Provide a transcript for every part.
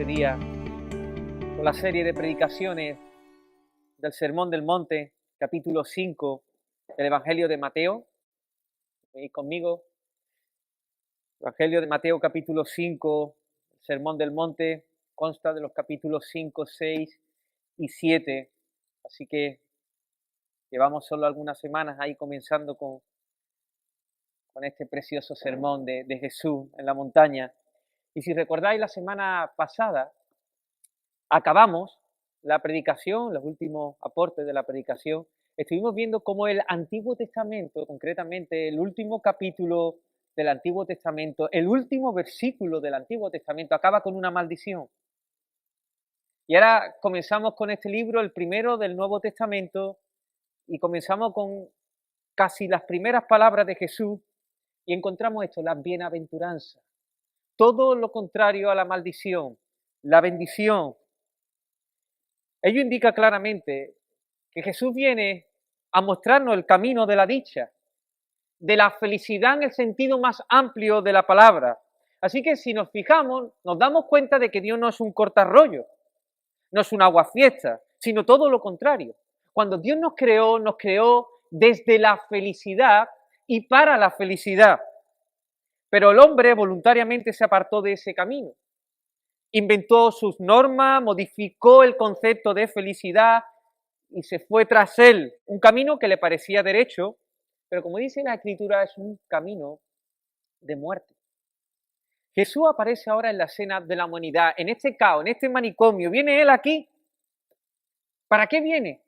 día con la serie de predicaciones del Sermón del Monte, capítulo 5 del Evangelio de Mateo. ¿Veis conmigo? Evangelio de Mateo, capítulo 5, Sermón del Monte, consta de los capítulos 5, 6 y 7. Así que llevamos solo algunas semanas ahí comenzando con este precioso sermón de Jesús en la montaña. Y si recordáis, la semana pasada acabamos la predicación, los últimos aportes de la predicación. Estuvimos viendo cómo el Antiguo Testamento, concretamente el último capítulo del Antiguo Testamento, el último versículo del Antiguo Testamento, acaba con una maldición. Y ahora comenzamos con este libro, el primero del Nuevo Testamento, y comenzamos con casi las primeras palabras de Jesús, y encontramos esto, las bienaventuranzas. Todo lo contrario a la maldición, la bendición. Ello indica claramente que Jesús viene a mostrarnos el camino de la dicha, de la felicidad en el sentido más amplio de la palabra. Así que si nos fijamos, nos damos cuenta de que Dios no es un cortarrollo, no es un aguafiestas, sino todo lo contrario. Cuando Dios nos creó desde la felicidad y para la felicidad. Pero el hombre voluntariamente se apartó de ese camino. Inventó sus normas, modificó el concepto de felicidad y se fue tras él. Un camino que le parecía derecho, pero como dice la Escritura, es un camino de muerte. Jesús aparece ahora en la escena de la humanidad, en este caos, en este manicomio. ¿Viene Él aquí? ¿Para qué viene?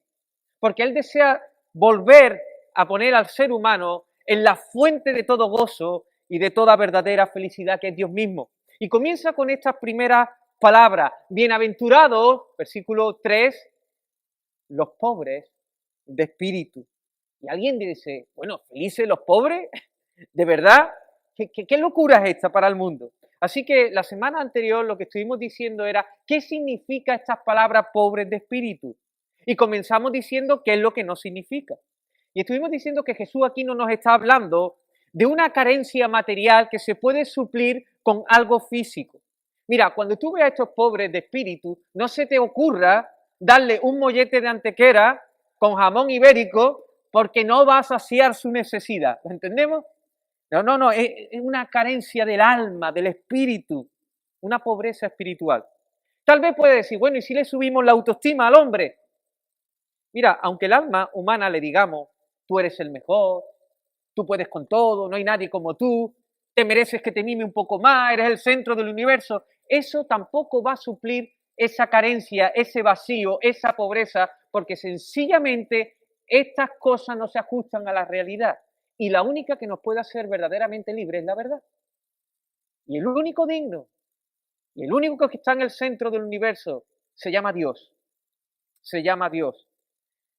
Porque Él desea volver a poner al ser humano en la fuente de todo gozo y de toda verdadera felicidad, que es Dios mismo. Y comienza con estas primeras palabras. Bienaventurados, versículo 3, los pobres de espíritu. Y alguien dice, bueno, ¿felices los pobres? ¿De verdad? ¿Qué locura es esta para el mundo? Así que la semana anterior lo que estuvimos diciendo era, ¿qué significa estas palabras pobres de espíritu? Y comenzamos diciendo qué es lo que no significa. Y estuvimos diciendo que Jesús aquí no nos está hablando de una carencia material que se puede suplir con algo físico. Mira, cuando tú ves a estos pobres de espíritu, no se te ocurra darle un mollete de antequera con jamón ibérico porque no va a saciar su necesidad. ¿Lo entendemos? No, es una carencia del alma, del espíritu, una pobreza espiritual. Tal vez puede decir, bueno, ¿y si le subimos la autoestima al hombre? Mira, aunque el alma humana le digamos, tú eres el mejor, tú puedes con todo, no hay nadie como tú, te mereces que te mime un poco más, eres el centro del universo, eso tampoco va a suplir esa carencia, ese vacío, esa pobreza, porque sencillamente estas cosas no se ajustan a la realidad. Y la única que nos puede hacer verdaderamente libres es la verdad. Y el único digno, y el único que está en el centro del universo, se llama Dios. Se llama Dios.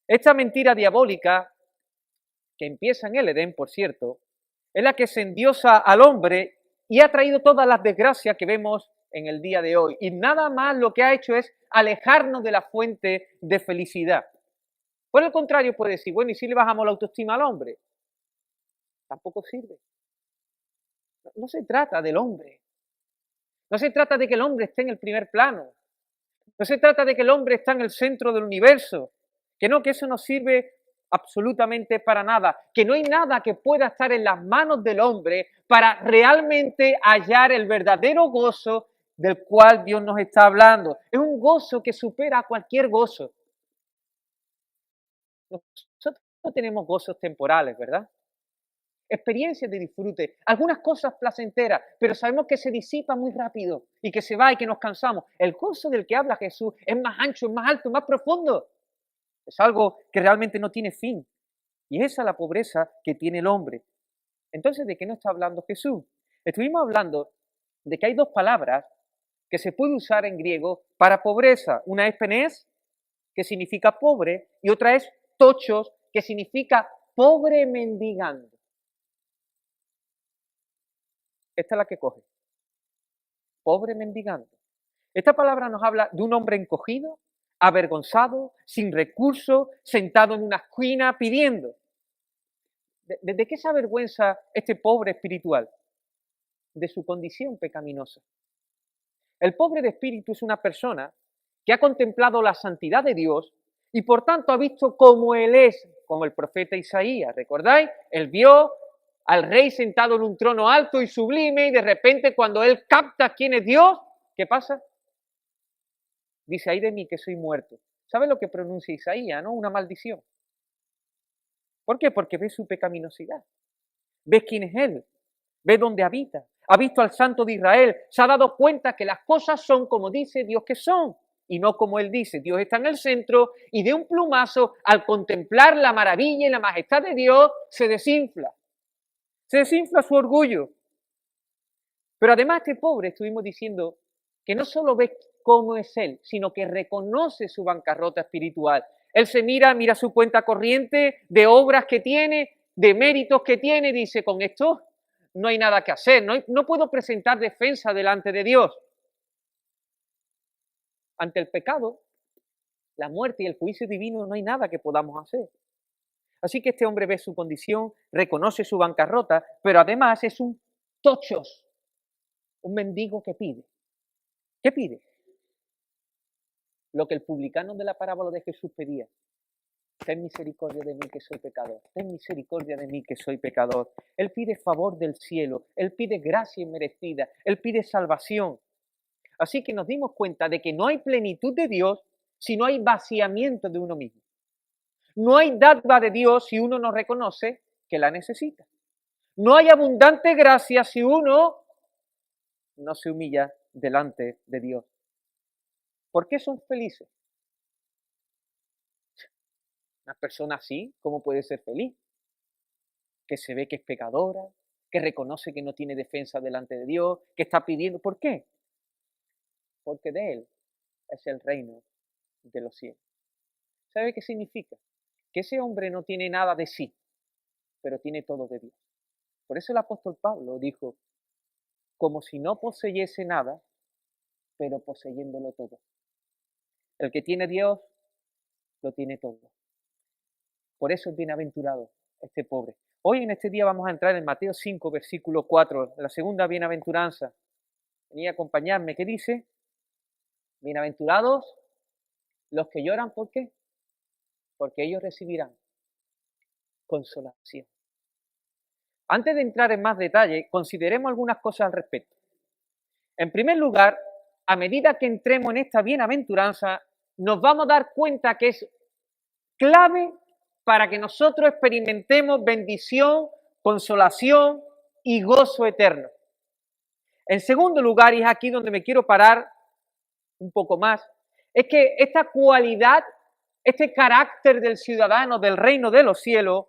Esta mentira diabólica, que empieza en el Edén, por cierto, es la que se endiosa al hombre y ha traído todas las desgracias que vemos en el día de hoy. Y nada más lo que ha hecho es alejarnos de la fuente de felicidad. Por el contrario, puede decir, bueno, ¿y si le bajamos la autoestima al hombre? Tampoco sirve. No se trata del hombre. No se trata de que el hombre esté en el primer plano. No se trata de que el hombre está en el centro del universo. Que no, que eso no sirve absolutamente para nada. Que no hay nada que pueda estar en las manos del hombre para realmente hallar el verdadero gozo del cual Dios nos está hablando. Es un gozo que supera cualquier gozo. Nosotros no tenemos gozos temporales, ¿verdad? Experiencias de disfrute, algunas cosas placenteras, pero sabemos que se disipa muy rápido y que se va y que nos cansamos. El gozo del que habla Jesús es más ancho, es más alto, es más profundo. Es algo que realmente no tiene fin. Y esa es la pobreza que tiene el hombre. Entonces, ¿de qué nos está hablando Jesús? Estuvimos hablando de que hay dos palabras que se puede usar en griego para pobreza. Una es penés, que significa pobre, y otra es tochos, que significa pobre mendigando. Esta es la que coge. Pobre mendigante. Esta palabra nos habla de un hombre encogido, avergonzado, sin recursos, sentado en una esquina pidiendo. ¿De qué se avergüenza este pobre espiritual? De su condición pecaminosa. El pobre de espíritu es una persona que ha contemplado la santidad de Dios y por tanto ha visto cómo Él es, como el profeta Isaías, ¿recordáis? Él vio al rey sentado en un trono alto y sublime y de repente cuando Él capta quién es Dios, ¿qué pasa? Dice, ay de mí que soy muerto. ¿Sabe lo que pronuncia Isaías, no? Una maldición. ¿Por qué? Porque ve su pecaminosidad. Ves quién es Él, ve dónde habita, ha visto al Santo de Israel, se ha dado cuenta que las cosas son como dice Dios que son y no como Él dice. Dios está en el centro y de un plumazo, al contemplar la maravilla y la majestad de Dios, se desinfla su orgullo. Pero además este pobre, estuvimos diciendo, que no solo ve cómo es Él, sino que reconoce su bancarrota espiritual. Él se mira su cuenta corriente de obras que tiene, de méritos que tiene, dice, con esto no hay nada que hacer, no puedo presentar defensa delante de Dios. Ante el pecado, la muerte y el juicio divino no hay nada que podamos hacer. Así que este hombre ve su condición, reconoce su bancarrota, pero además es un tochos, un mendigo que pide. ¿Qué pide? Lo que el publicano de la parábola de Jesús pedía. Ten misericordia de mí que soy pecador. Ten misericordia de mí que soy pecador. Él pide favor del cielo. Él pide gracia inmerecida. Él pide salvación. Así que nos dimos cuenta de que no hay plenitud de Dios si no hay vaciamiento de uno mismo. No hay dádiva de Dios si uno no reconoce que la necesita. No hay abundante gracia si uno no se humilla delante de Dios. ¿Por qué son felices? Una persona así, ¿cómo puede ser feliz? Que se ve que es pecadora, que reconoce que no tiene defensa delante de Dios, que está pidiendo. ¿Por qué? Porque de Él es el reino de los cielos. ¿Sabe qué significa? Que ese hombre no tiene nada de sí, pero tiene todo de Dios. Por eso el apóstol Pablo dijo, como si no poseyese nada, pero poseyéndolo todo. El que tiene Dios, lo tiene todo. Por eso es bienaventurado este pobre. Hoy en este día vamos a entrar en Mateo 5, versículo 4, la segunda bienaventuranza. Venía a acompañarme. ¿Qué dice? Bienaventurados los que lloran, ¿por qué? Porque ellos recibirán consolación. Antes de entrar en más detalle, consideremos algunas cosas al respecto. En primer lugar, a medida que entremos en esta bienaventuranza, nos vamos a dar cuenta que es clave para que nosotros experimentemos bendición, consolación y gozo eterno. En segundo lugar, y es aquí donde me quiero parar un poco más, es que esta cualidad, este carácter del ciudadano del reino de los cielos,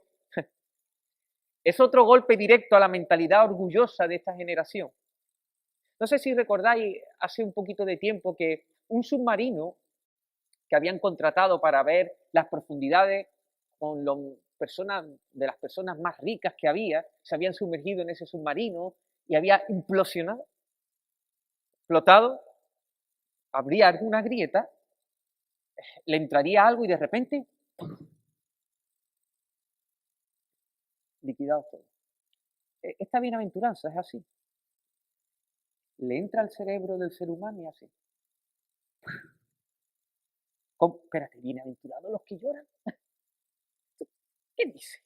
es otro golpe directo a la mentalidad orgullosa de esta generación. No sé si recordáis hace un poquito de tiempo que un submarino que habían contratado para ver las profundidades con de las personas más ricas que había, se habían sumergido en ese submarino y había implosionado, explotado, habría alguna grieta, le entraría algo y de repente liquidado todo. Esta bienaventuranza es así. Le entra al cerebro del ser humano y así. ¿Cómo? Espérate, bienaventurados los que lloran. ¿Qué dice?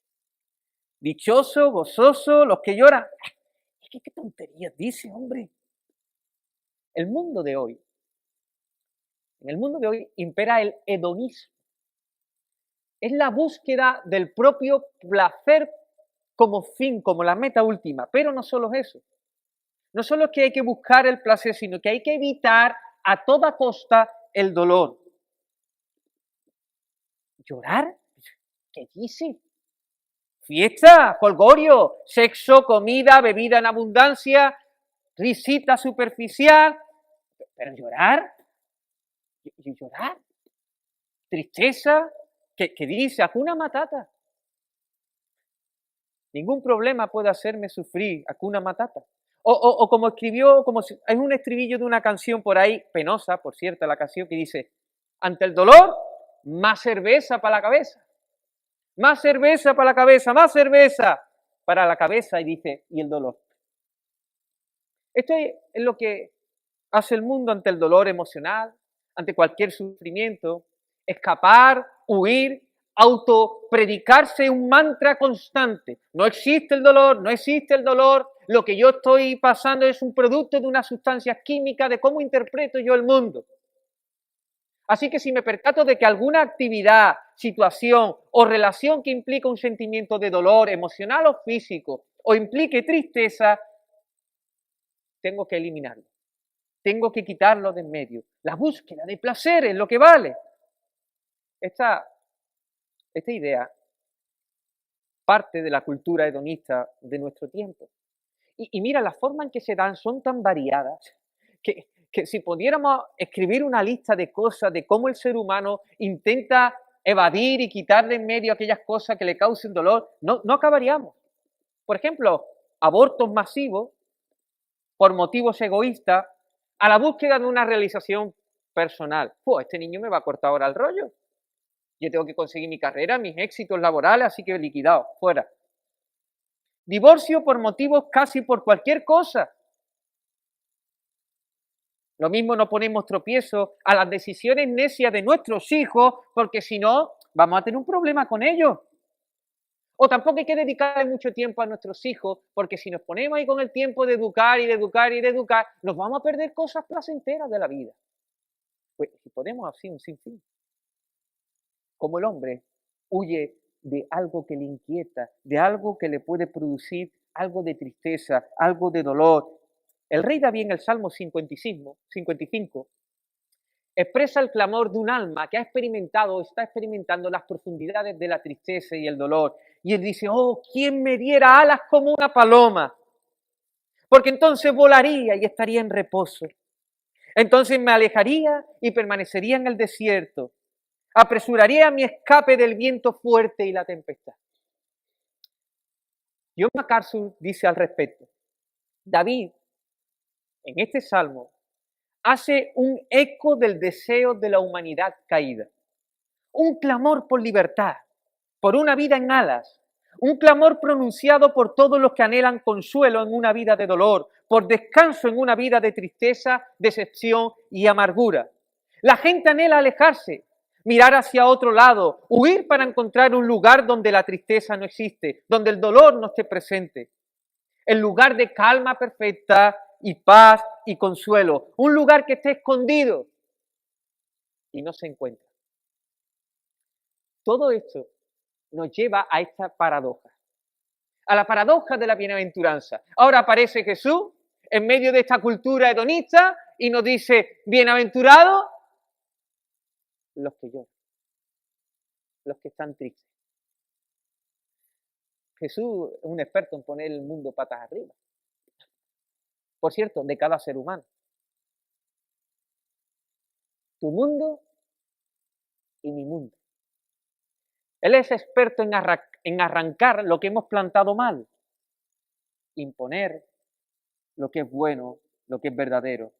Dichoso, gozoso, los que lloran. ¿Qué tonterías dice, hombre? En el mundo de hoy impera el hedonismo. Es la búsqueda del propio placer como fin, como la meta última. Pero no solo es eso. No solo es que hay que buscar el placer, sino que hay que evitar a toda costa el dolor. ¿Llorar? ¿Qué dice? Fiesta, jolgorio, sexo, comida, bebida en abundancia, risita superficial. Pero llorar, llorar, tristeza, ¿qué dice? Hakuna Matata. Ningún problema puede hacerme sufrir, Hakuna Matata. O como escribió, hay un estribillo de una canción por ahí, penosa, por cierto, la canción que dice, ante el dolor, más cerveza para la cabeza. Más cerveza para la cabeza, más cerveza para la cabeza, y dice, y el dolor. Esto es lo que hace el mundo ante el dolor emocional, ante cualquier sufrimiento? Escapar, huir, autopredicarse un mantra constante. No existe el dolor, no existe el dolor. Lo que yo estoy pasando es un producto de una sustancia química, de cómo interpreto yo el mundo. Así que si me percato de que alguna actividad, situación o relación que implica un sentimiento de dolor emocional o físico o implique tristeza, tengo que eliminarlo. Tengo que quitarlo de en medio. La búsqueda de placer es lo que vale. Esta idea parte de la cultura hedonista de nuestro tiempo. Y mira, la forma en que se dan son tan variadas que si pudiéramos escribir una lista de cosas, de cómo el ser humano intenta evadir y quitar de en medio aquellas cosas que le causen dolor, no acabaríamos. Por ejemplo, abortos masivos por motivos egoístas a la búsqueda de una realización personal. Este niño me va a cortar ahora el rollo. Yo tengo que conseguir mi carrera, mis éxitos laborales, así que liquidado, fuera. Divorcio por motivos casi por cualquier cosa. Lo mismo no ponemos tropiezo a las decisiones necias de nuestros hijos, porque si no, vamos a tener un problema con ellos. O tampoco hay que dedicarle mucho tiempo a nuestros hijos, porque si nos ponemos ahí con el tiempo de educar y de educar y de educar, nos vamos a perder cosas placenteras de la vida. Pues si podemos así un sinfín. Como el hombre huye de algo que le inquieta, de algo que le puede producir algo de tristeza, algo de dolor. El rey David en el Salmo 55 expresa el clamor de un alma que ha experimentado o está experimentando las profundidades de la tristeza y el dolor. Y él dice, ¿quién me diera alas como una paloma? Porque entonces volaría y estaría en reposo. Entonces me alejaría y permanecería en el desierto. Apresuraría mi escape del viento fuerte y la tempestad. John MacArthur dice al respecto, David, en este salmo, hace un eco del deseo de la humanidad caída, un clamor por libertad, por una vida en alas, un clamor pronunciado por todos los que anhelan consuelo en una vida de dolor, por descanso en una vida de tristeza, decepción y amargura. La gente anhela alejarse, mirar hacia otro lado, huir para encontrar un lugar donde la tristeza no existe, donde el dolor no esté presente. El lugar de calma perfecta y paz y consuelo. Un lugar que esté escondido y no se encuentra. Todo esto nos lleva a esta paradoja, a la paradoja de la bienaventuranza. Ahora aparece Jesús en medio de esta cultura hedonista y nos dice, bienaventurados los que lloran, los que están tristes. Jesús es un experto en poner el mundo patas arriba. Por cierto, de cada ser humano. Tu mundo y mi mundo. Él es experto en arrancar lo que hemos plantado mal, imponer lo que es bueno, lo que es verdadero.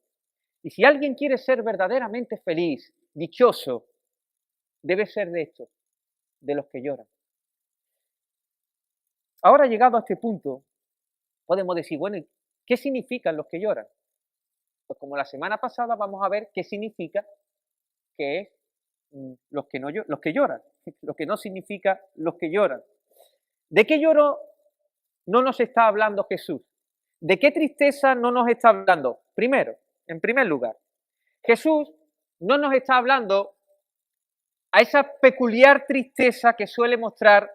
Y si alguien quiere ser verdaderamente feliz, dichoso, debe ser de estos, de los que lloran. Ahora, llegado a este punto, podemos decir, bueno, ¿qué significan los que lloran? Pues como la semana pasada vamos a ver qué significa que es los que lloran, lo que no significa los que lloran. ¿De qué lloro no nos está hablando Jesús? ¿De qué tristeza no nos está hablando? Primero, en primer lugar, Jesús no nos está hablando a esa peculiar tristeza que suele mostrar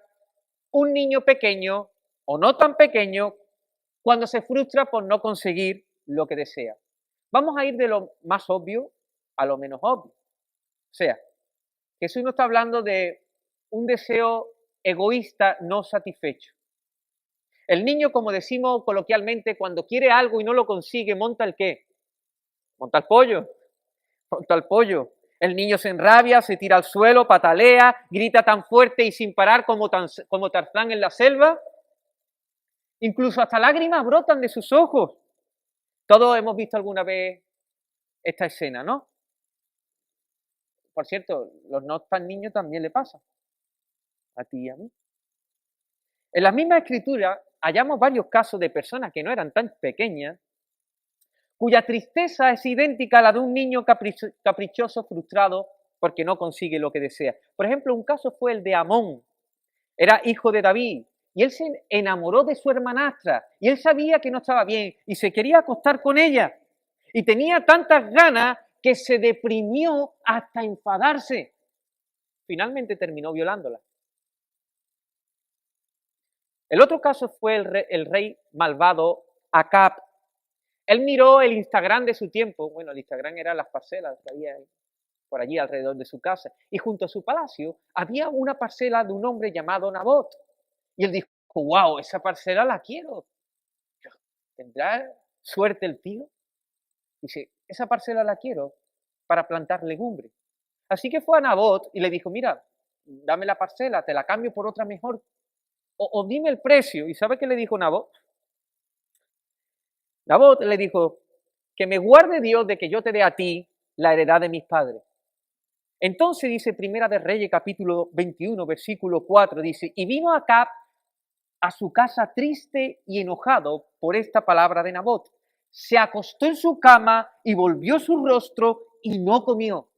un niño pequeño o no tan pequeño cuando se frustra por no conseguir lo que desea. Vamos a ir de lo más obvio a lo menos obvio. O sea, Jesús no está hablando de un deseo egoísta no satisfecho. El niño, como decimos coloquialmente, cuando quiere algo y no lo consigue, ¿monta el qué? Monta el pollo. Monta el pollo. El niño se enrabia, se tira al suelo, patalea, grita tan fuerte y sin parar como Tarzán en la selva. Incluso hasta lágrimas brotan de sus ojos. Todos hemos visto alguna vez esta escena, ¿no? Por cierto, los no tan niños también le pasa. A ti y a mí. En la misma escritura hallamos varios casos de personas que no eran tan pequeñas, cuya tristeza es idéntica a la de un niño caprichoso, frustrado, porque no consigue lo que desea. Por ejemplo, un caso fue el de Amón. Era hijo de David, y él se enamoró de su hermanastra, y él sabía que no estaba bien, y se quería acostar con ella, y tenía tantas ganas que se deprimió hasta enfadarse. Finalmente terminó violándola. El otro caso fue el rey malvado Acab. Él miró el Instagram de su tiempo, bueno, el Instagram eran las parcelas que había por allí alrededor de su casa, y junto a su palacio había una parcela de un hombre llamado Nabot. Y él dijo, wow, esa parcela la quiero. ¿Tendrá suerte el tío? Dice, esa parcela la quiero para plantar legumbre. Así que fue a Nabot y le dijo, mira, dame la parcela, te la cambio por otra mejor. O dime el precio. ¿Y sabe qué le dijo Nabot? Nabot le dijo, que me guarde Dios de que yo te dé a ti la heredad de mis padres. Entonces dice Primera de Reyes, capítulo 21, versículo 4, dice, y vino Acab a su casa triste y enojado por esta palabra de Nabot. Se acostó en su cama y volvió su rostro y no comió.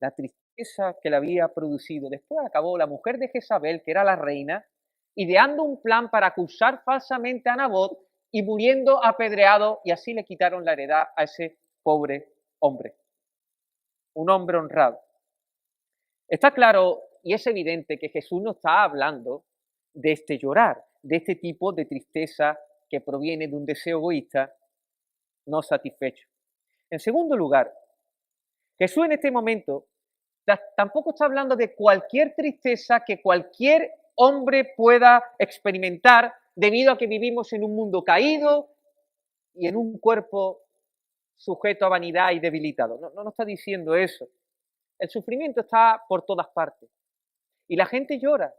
La tristeza que le había producido. Después acabó la mujer de Jezabel, que era la reina, ideando un plan para acusar falsamente a Nabot y muriendo apedreado, y así le quitaron la heredad a ese pobre hombre. Un hombre honrado. Está claro y es evidente que Jesús no está hablando de este llorar, de este tipo de tristeza que proviene de un deseo egoísta no satisfecho. En segundo lugar, Jesús en este momento tampoco está hablando de cualquier tristeza que cualquier hombre pueda experimentar debido a que vivimos en un mundo caído y en un cuerpo sujeto a vanidad y debilitado. No está diciendo eso. El sufrimiento está por todas partes. Y la gente llora.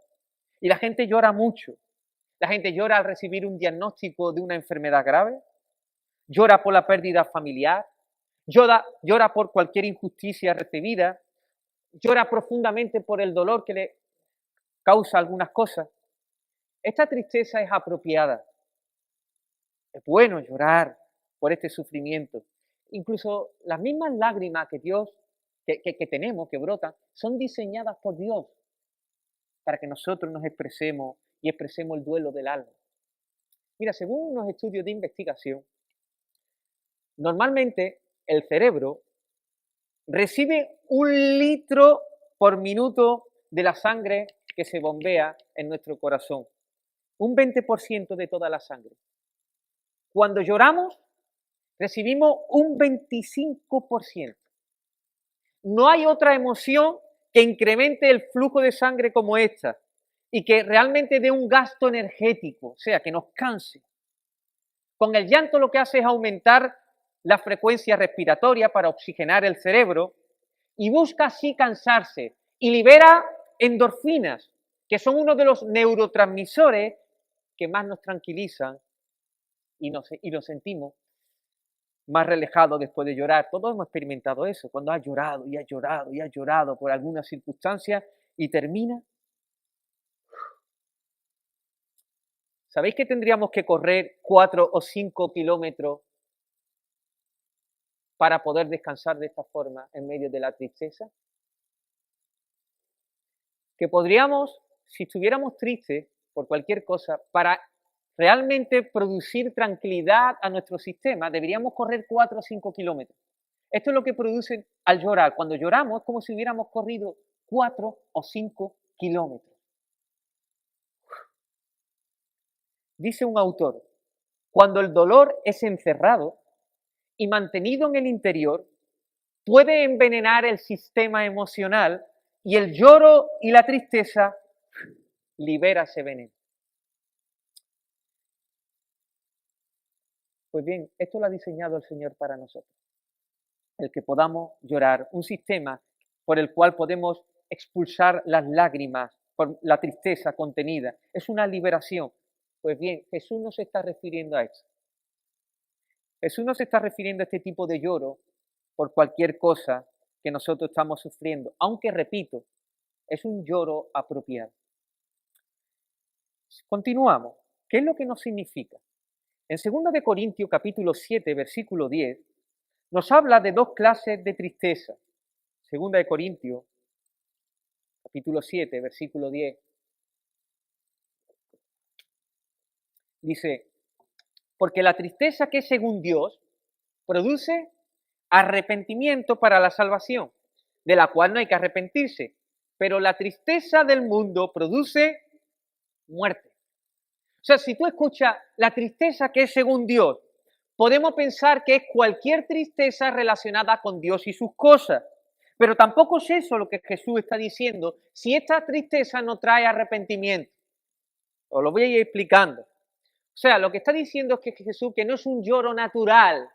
Y la gente llora mucho. La gente llora al recibir un diagnóstico de una enfermedad grave. Llora por la pérdida familiar. Llora por cualquier injusticia recibida. Llora profundamente por el dolor que le causa algunas cosas. Esta tristeza es apropiada. Es bueno llorar por este sufrimiento. Incluso las mismas lágrimas que Dios, que tenemos, que brotan, son diseñadas por Dios para que nosotros nos expresemos y expresemos el duelo del alma. Mira, según unos estudios de investigación, normalmente el cerebro recibe 1 litro por minuto de la sangre que se bombea en nuestro corazón. Un 20% de toda la sangre. Cuando lloramos, recibimos un 25%. No hay otra emoción que incremente el flujo de sangre como esta y que realmente dé un gasto energético, o sea, que nos canse. Con el llanto lo que hace es aumentar la frecuencia respiratoria para oxigenar el cerebro y busca así cansarse y libera endorfinas, que son uno de los neurotransmisores que más nos tranquilizan y nos sentimos más relajado después de llorar. Todos hemos experimentado eso, cuando has llorado y has llorado y has llorado por alguna circunstancia y termina. ¿Sabéis que tendríamos que correr 4 o 5 kilómetros para poder descansar de esta forma en medio de la tristeza? Que podríamos, si estuviéramos tristes por cualquier cosa, para realmente producir tranquilidad a nuestro sistema, deberíamos correr 4 o 5 kilómetros. Esto es lo que produce al llorar. Cuando lloramos es como si hubiéramos corrido 4 o 5 kilómetros. Dice un autor, cuando el dolor es encerrado y mantenido en el interior, puede envenenar el sistema emocional y el lloro y la tristeza libera ese veneno. Pues bien, esto lo ha diseñado el Señor para nosotros. El que podamos llorar, un sistema por el cual podemos expulsar las lágrimas por la tristeza contenida. Es una liberación. Pues bien, Jesús no se está refiriendo a eso. Jesús no se está refiriendo a este tipo de lloro por cualquier cosa que nosotros estamos sufriendo, aunque, repito, es un lloro apropiado. Continuamos. ¿Qué es lo que nos significa? En 2 de Corintios capítulo 7, versículo 10, nos habla de dos clases de tristeza. 2 de Corintios capítulo 7, versículo 10. Dice, porque la tristeza que es según Dios produce arrepentimiento para la salvación, de la cual no hay que arrepentirse, pero la tristeza del mundo produce muerte. O sea, si tú escuchas la tristeza que es según Dios, podemos pensar que es cualquier tristeza relacionada con Dios y sus cosas, pero tampoco es eso lo que Jesús está diciendo si esta tristeza no trae arrepentimiento. Os lo voy a ir explicando. O sea, lo que está diciendo es que Jesús, que no es un lloro natural,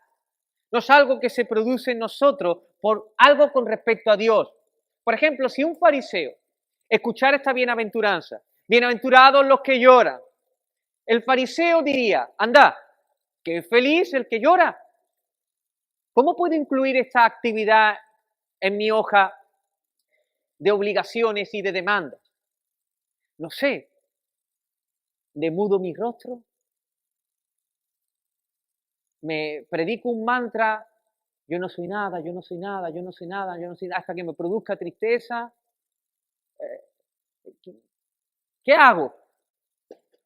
no es algo que se produce en nosotros por algo con respecto a Dios. Por ejemplo, si un fariseo escuchara esta bienaventuranza, bienaventurados los que lloran, el fariseo diría, anda, qué feliz el que llora. ¿Cómo puedo incluir esta actividad en mi hoja de obligaciones y de demandas? No sé, ¿demudo mi rostro? ¿Me predico un mantra? Yo no soy nada, yo no soy nada, yo no soy nada, yo no soy nada, hasta que me produzca tristeza. ¿Qué hago?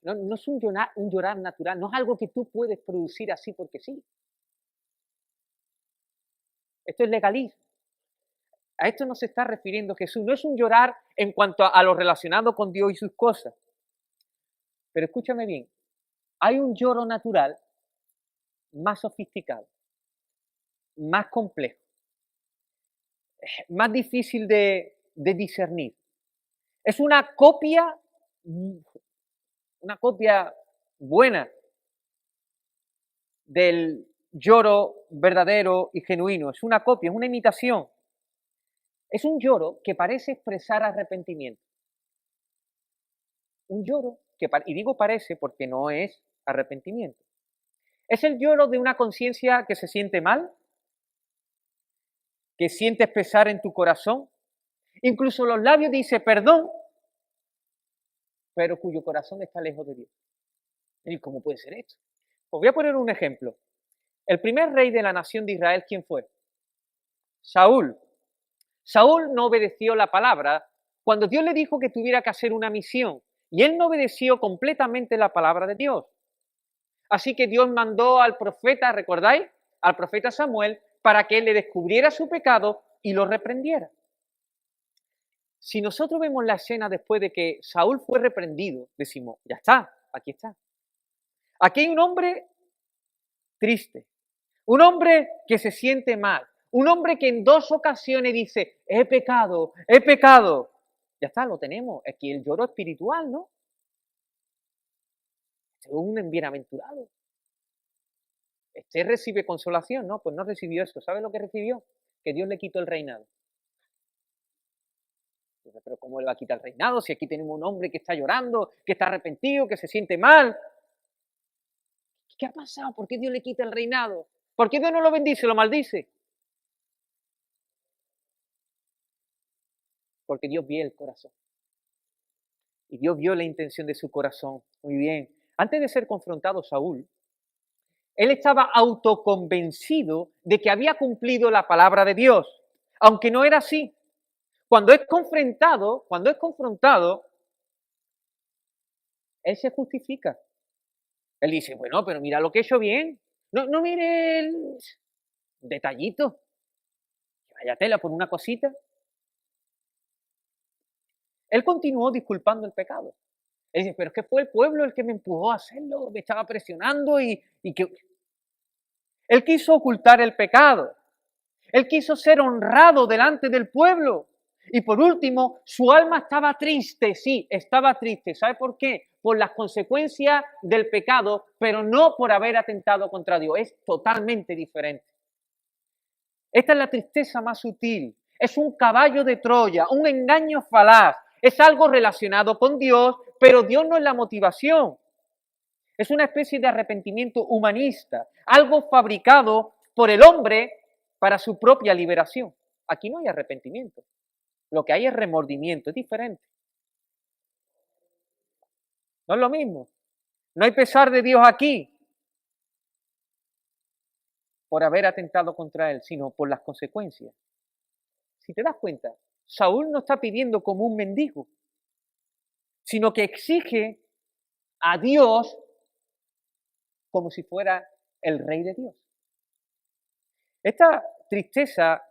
No es un llorar natural, no es algo que tú puedes producir así porque sí. Esto es legalismo. A esto no se está refiriendo Jesús. No es un llorar en cuanto a lo relacionado con Dios y sus cosas. Pero escúchame bien, hay un lloro natural más sofisticado, más complejo, más difícil de discernir. Es una copia buena del lloro verdadero y genuino. Es una copia, es una imitación. Es un lloro que parece expresar arrepentimiento. Un lloro que, y digo parece porque no es arrepentimiento. Es el lloro de una conciencia que se siente mal, que sientes pesar en tu corazón. Incluso los labios dicen perdón, pero cuyo corazón está lejos de Dios. ¿Y cómo puede ser esto? Os voy a poner un ejemplo. El primer rey de la nación de Israel, ¿quién fue? Saúl. Saúl no obedeció la palabra cuando Dios le dijo que tuviera que hacer una misión y él no obedeció completamente la palabra de Dios. Así que Dios mandó al profeta, ¿recordáis? Al profeta Samuel para que él le descubriera su pecado y lo reprendiera. Si nosotros vemos la escena después de que Saúl fue reprendido, decimos, ya está, aquí está. Aquí hay un hombre triste, un hombre que se siente mal, un hombre que en 2 ocasiones dice, he pecado, he pecado. Ya está, lo tenemos. Aquí el lloro espiritual, ¿no? Este es un bienaventurado. Este recibe consolación, ¿no? Pues no recibió eso. ¿Sabe lo que recibió? Que Dios le quitó el reinado. Pero ¿cómo le va a quitar el reinado si aquí tenemos un hombre que está llorando, que está arrepentido, que se siente mal? ¿Qué ha pasado? ¿Por qué Dios le quita el reinado? ¿Por qué Dios no lo bendice, lo maldice? Porque Dios vio el corazón. Y Dios vio la intención de su corazón. Muy bien. Antes de ser confrontado Saúl, él estaba autoconvencido de que había cumplido la palabra de Dios, aunque no era así. Cuando es confrontado, él se justifica. Él dice, bueno, pero mira lo que he hecho bien. No mire el detallito. Vaya tela por una cosita. Él continuó disculpando el pecado. Él dice, pero es que fue el pueblo el que me empujó a hacerlo, me estaba presionando y que... Él quiso ocultar el pecado. Él quiso ser honrado delante del pueblo. Y por último, su alma estaba triste, sí, estaba triste. ¿Sabe por qué? Por las consecuencias del pecado, pero no por haber atentado contra Dios. Es totalmente diferente. Esta es la tristeza más sutil. Es un caballo de Troya, un engaño falaz. Es algo relacionado con Dios, pero Dios no es la motivación. Es una especie de arrepentimiento humanista, algo fabricado por el hombre para su propia liberación. Aquí no hay arrepentimiento. Lo que hay es remordimiento, es diferente. No es lo mismo. No hay pesar de Dios aquí. por haber atentado contra él, sino por las consecuencias. Si te das cuenta, Saúl no está pidiendo como un mendigo, sino que exige a Dios como si fuera el rey de Dios. Esta tristeza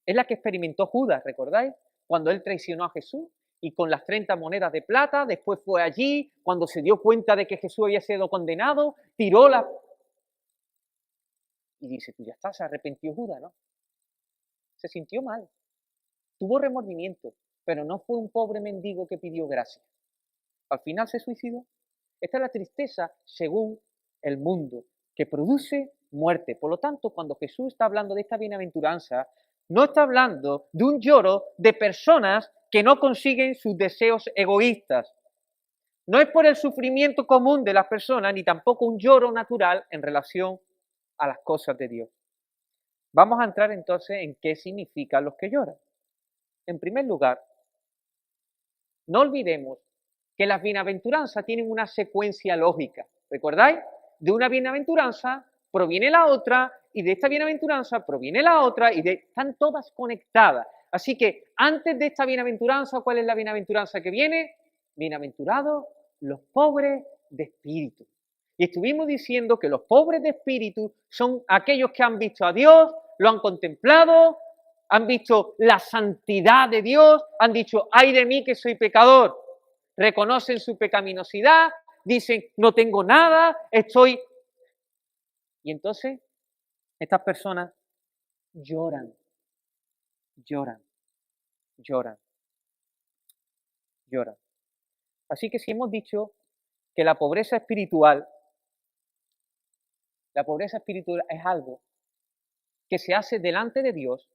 es la que experimentó Judas, ¿recordáis? Cuando él traicionó a Jesús y con las 30 monedas de plata, después fue allí, cuando se dio cuenta de que Jesús había sido condenado, tiró la... Y dice, tú ya estás, se arrepintió Judas, ¿no? Se sintió mal, tuvo remordimiento, pero no fue un pobre mendigo que pidió gracia. Al final se suicidó. Esta es la tristeza según el mundo, que produce muerte. Por lo tanto, cuando Jesús está hablando de esta bienaventuranza, no está hablando de un lloro de personas que no consiguen sus deseos egoístas. No es por el sufrimiento común de las personas, ni tampoco un lloro natural en relación a las cosas de Dios. Vamos a entrar entonces en qué significan los que lloran. En primer lugar, no olvidemos que las bienaventuranzas tienen una secuencia lógica. ¿Recordáis? De una bienaventuranza proviene la otra, y de esta bienaventuranza proviene la otra, y están todas conectadas. Así que antes de esta bienaventuranza, ¿cuál es la bienaventuranza que viene? Bienaventurados los pobres de espíritu. Y estuvimos diciendo que los pobres de espíritu son aquellos que han visto a Dios, lo han contemplado, han visto la santidad de Dios, han dicho, ay de mí que soy pecador. Reconocen su pecaminosidad, dicen, no tengo nada, estoy... Y entonces, estas personas lloran, lloran, lloran, lloran. Así que si hemos dicho que la pobreza espiritual es algo que se hace delante de Dios,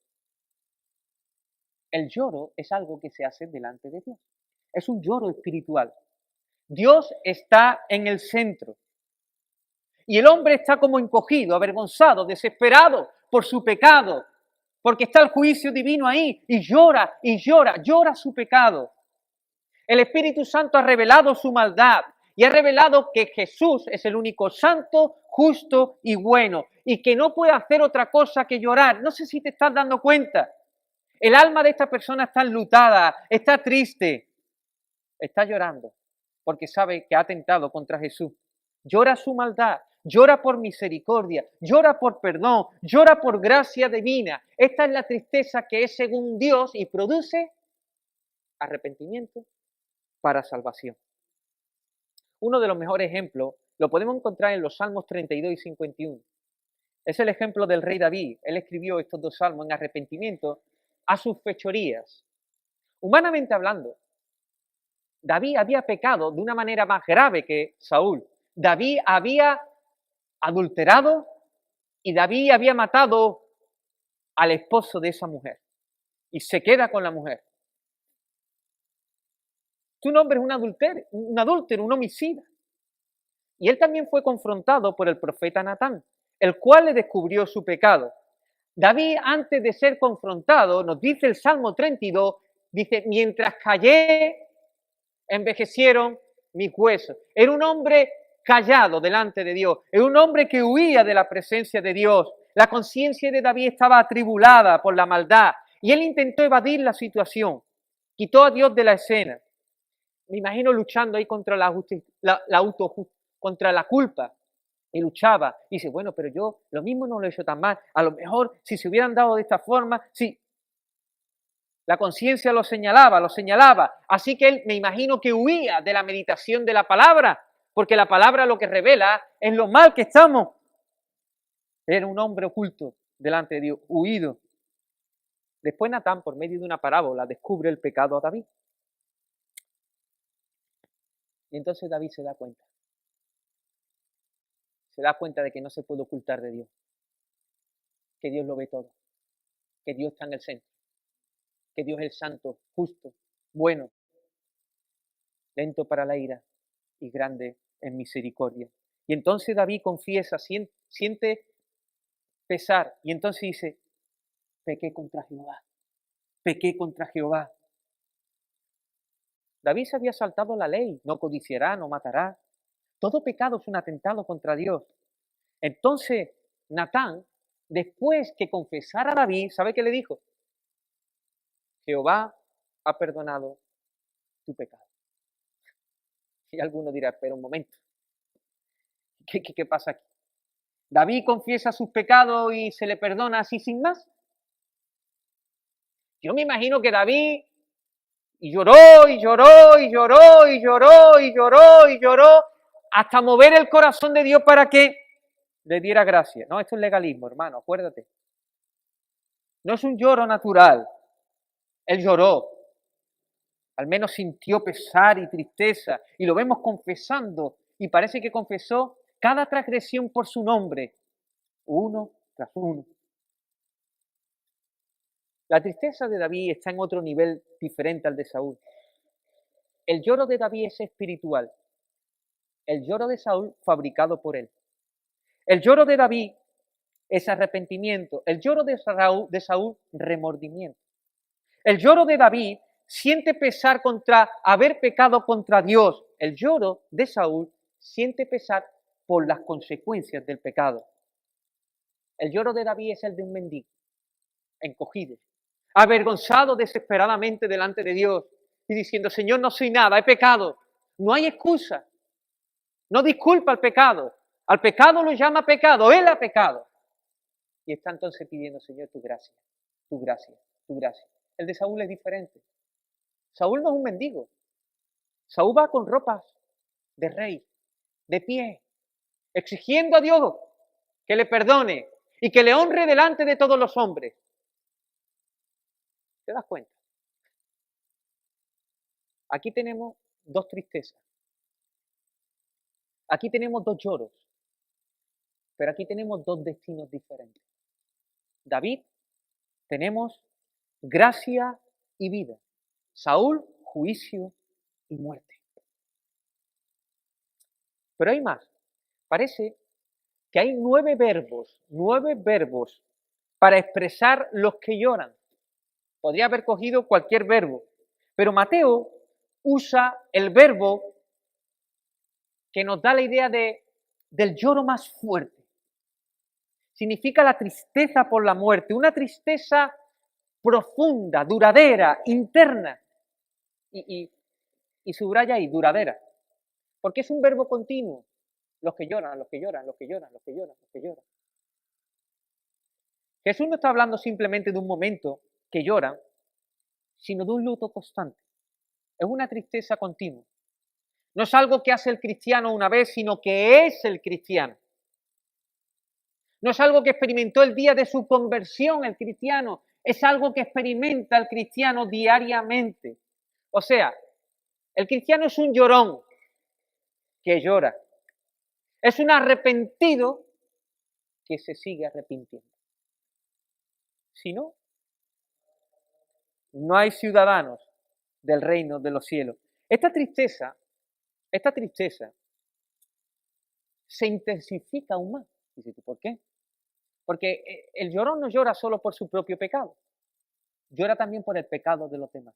el lloro es algo que se hace delante de Dios. Es un lloro espiritual. Dios está en el centro. Y el hombre está como encogido, avergonzado, desesperado por su pecado, porque está el juicio divino ahí, y llora, llora su pecado. El Espíritu Santo ha revelado su maldad, y ha revelado que Jesús es el único santo, justo y bueno, y que no puede hacer otra cosa que llorar. No sé si te estás dando cuenta. El alma de esta persona está enlutada, está triste, está llorando, porque sabe que ha atentado contra Jesús. Llora su maldad, llora por misericordia, llora por perdón, llora por gracia divina. Esta es la tristeza que es según Dios y produce arrepentimiento para salvación. Uno de los mejores ejemplos lo podemos encontrar en los Salmos 32 y 51. Es el ejemplo del rey David. Él escribió estos dos salmos en arrepentimiento a sus fechorías. Humanamente hablando, David había pecado de una manera más grave que Saúl. David había adulterado y David había matado al esposo de esa mujer y se queda con la mujer. Tu nombre es un adúltero, un homicida. Y él también fue confrontado por el profeta Natán, el cual le descubrió su pecado. David, antes de ser confrontado, nos dice el Salmo 32, dice, mientras callé, envejecieron mis huesos. Era un hombre callado delante de Dios, era un hombre que huía de la presencia de Dios. La conciencia de David estaba atribulada por la maldad y él intentó evadir la situación, quitó a Dios de la escena. Me imagino luchando ahí contra contra la culpa, y luchaba, y dice, bueno, pero yo lo mismo no lo he hecho tan mal, a lo mejor si se hubieran dado de esta forma, sí. La conciencia lo señalaba, así que él me imagino que huía de la meditación de la palabra, porque la palabra lo que revela es lo mal que estamos. Era un hombre oculto delante de Dios, huido. Después Natán, por medio de una parábola, descubre el pecado a David. Y entonces David se da cuenta. Se da cuenta de que no se puede ocultar de Dios, que Dios lo ve todo, que Dios está en el centro, que Dios es santo, justo, bueno, lento para la ira y grande en misericordia. Y entonces David confiesa, siente pesar, y entonces dice, pequé contra Jehová, pequé contra Jehová. David se había saltado la ley, no codiciará, no matará. Todo pecado es un atentado contra Dios. Entonces, Natán después que confesara David, ¿sabe qué le dijo? Jehová ha perdonado tu pecado. Y alguno dirá, espera un momento, ¿qué pasa aquí? ¿David confiesa sus pecados y se le perdona así sin más? Yo me imagino que David lloró y lloró y lloró y lloró y lloró y lloró hasta mover el corazón de Dios para que le diera gracia. No, esto es legalismo, hermano, acuérdate. No es un lloro natural. Él lloró. Al menos sintió pesar y tristeza. Y lo vemos confesando. Y parece que confesó cada transgresión por su nombre. Uno tras uno. La tristeza de David está en otro nivel diferente al de Saúl. El lloro de David es espiritual. El lloro de Saúl fabricado por él. El lloro de David es arrepentimiento. El lloro de Saúl, remordimiento. El lloro de David siente pesar contra haber pecado contra Dios. El lloro de Saúl siente pesar por las consecuencias del pecado. El lloro de David es el de un mendigo, encogido, avergonzado desesperadamente delante de Dios y diciendo, Señor, no soy nada, he pecado. No hay excusa. No disculpa al pecado. Al pecado lo llama pecado, él ha pecado. Y está entonces pidiendo, Señor, tu gracia, tu gracia, tu gracia. El de Saúl es diferente. Saúl no es un mendigo. Saúl va con ropas de rey, de pie, exigiendo a Dios que le perdone y que le honre delante de todos los hombres. ¿Te das cuenta? Aquí tenemos dos tristezas. Aquí tenemos dos lloros. Pero aquí tenemos dos destinos diferentes. David, tenemos gracia y vida. Saúl, juicio y muerte. Pero hay más. Parece que hay 9 verbos para expresar los que lloran. Podría haber cogido cualquier verbo, pero Mateo usa el verbo que nos da la idea del lloro más fuerte. Significa la tristeza por la muerte, una tristeza profunda, duradera, interna. Y subraya ahí, duradera. Porque es un verbo continuo. Los que lloran, los que lloran, los que lloran, los que lloran, los que lloran. Jesús no está hablando simplemente de un momento que lloran, sino de un luto constante. Es una tristeza continua. No es algo que hace el cristiano una vez, sino que es el cristiano. No es algo que experimentó el día de su conversión el cristiano, es algo que experimenta el cristiano diariamente. O sea, el cristiano es un llorón que llora. Es un arrepentido que se sigue arrepintiendo. Si no, no hay ciudadanos del reino de los cielos. Esta tristeza se intensifica aún más. Dices tú, ¿por qué? Porque el llorón no llora solo por su propio pecado, llora también por el pecado de los demás,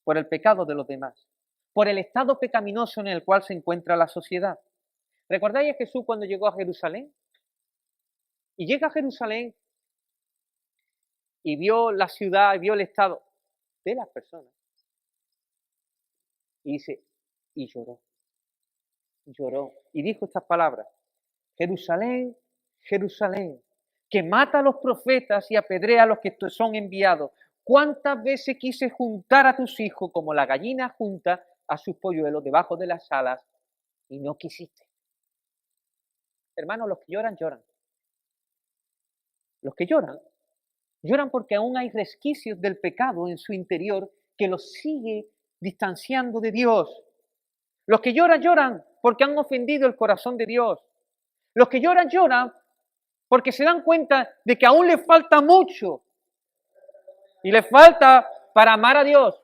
por el pecado de los demás, por el estado pecaminoso en el cual se encuentra la sociedad. ¿Recordáis a Jesús cuando llegó a Jerusalén? Y llega a Jerusalén y vio la ciudad, y vio el estado de las personas. Y dice, y lloró, y dijo estas palabras, Jerusalén, Jerusalén, que mata a los profetas y apedrea a los que son enviados. ¿Cuántas veces quise juntar a tus hijos como la gallina junta a sus polluelos debajo de las alas y no quisiste? Hermanos, los que lloran, lloran. Los que lloran, lloran porque aún hay resquicios del pecado en su interior que los sigue distanciando de Dios. Los que lloran, lloran porque han ofendido el corazón de Dios. Los que lloran, lloran porque se dan cuenta de que aún les falta mucho y les falta para amar a Dios.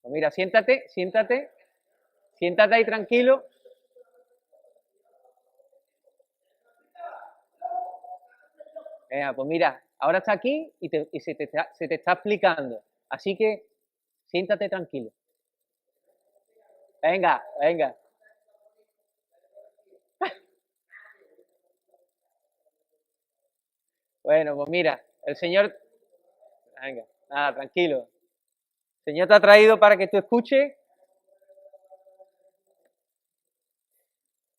Pues mira, siéntate ahí tranquilo. Venga, pues mira, ahora está aquí y se te está explicando. Así que siéntate tranquilo. Venga, venga. Bueno, pues mira, el Señor... Venga, nada, tranquilo. El Señor te ha traído para que tú escuches.